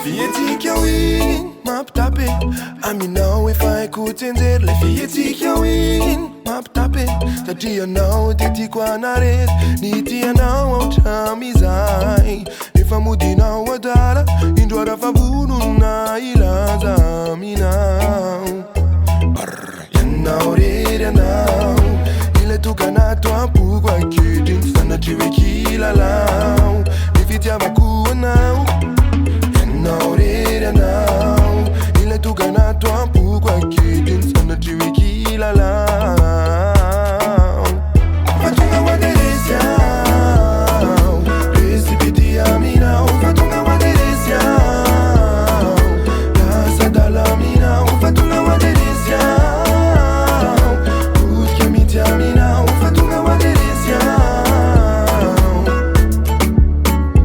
filles éthiques, oui, m'a tapé. Aminao, if I could tender. Les filles éthiques, oui, m'a tapé. T'as dit non, t'es dit quoi, n'arrête. Ni t'y non, chamizai. If I'm udina, wadala. Indwara fabunu na ilaza, minao. Yanao, yanao. Il est tout canato, pourquoi que tu n'as tu veux qu'il a là. Les filles, y'a beaucoup, now. Now, il est tout gana toi pourquoi qu'il t'insanne tu es qu'il a là. Fatunga wa delícia, precipiti a mina, fatunga wa delícia. Casa da la mina, fatunga wa delícia. Tudo que me te a mina, fatunga wa delícia.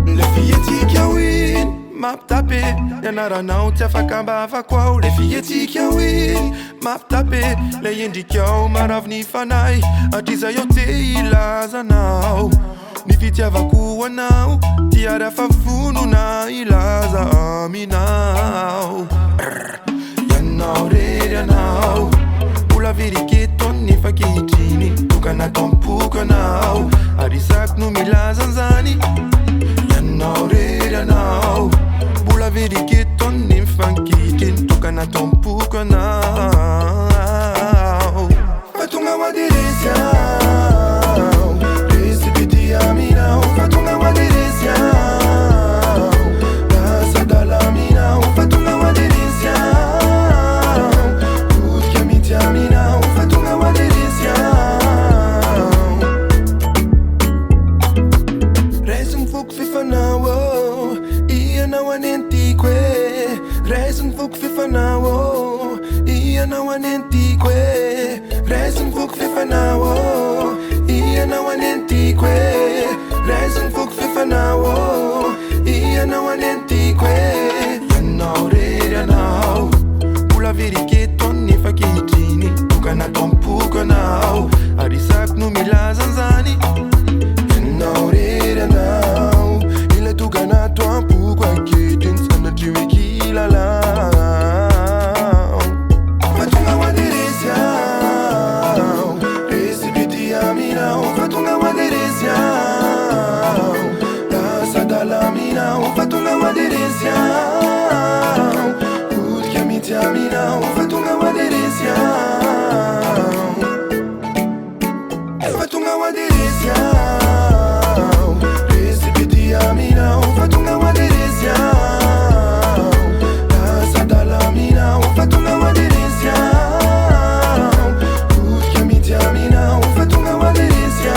Les filles éthiques, oui, map tapé. Yanara now tia fakamba vakwao. Les filles éthiques, oui, map tapé. Les yindikiao maravni fanai. Atiza yote ilaza now. Ni fitia vakuwa now. Tiara fafunu na ilaza aminao. Yanao re now. Pula virike toni fakitini. Tukana tompuka now. Arisak nu milaza zani. Yanao re now. Pula virike toni fakitini. Tukana tompuka now. Fatunga wa delícia. Precipiti a mina. Fatunga wa delícia. Casa da la mina. Fatunga wa delícia. Tudo que me te a mina. Fatunga wa delícia. Reis fuk fifa na wo. Ia na wanentikwe. Reis fuk fifa na wo. Ia na wanentikwe. Reis fuk fifa na wo. Ia na wanentikwe. Reis fuk fifa na wo. Ia na wanentikwe. Yanao re yanao. Pula virike toni fakitini. Tukana tompuka now. Arisak nu milaza zani. Yanao re yanao. Il est tout gana toi pourquoi que tu n'as tu es qu'il a là. Fatunga wa delícia. Precipiti a mina. Fatunga wa delícia. Casa da la mina. Fatunga wa delícia. Tudo que me te a mina. Fatunga wa delícia. Fatunga wa delícia. Precipiti a mina. Fatunga wa delícia. Casa da la mina. Fatunga wa delícia. Tudo que me te a mina. Fatunga wa delícia.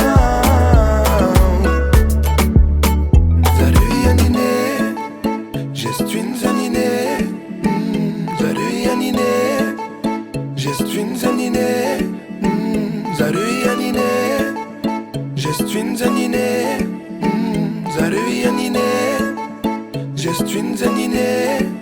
Zaru yanine. Gestuine zanine. Zaru yanine. Gestuine zanine. Zaru yanine. Gestuine zanine. Zaru yanine. Gestuine zanine.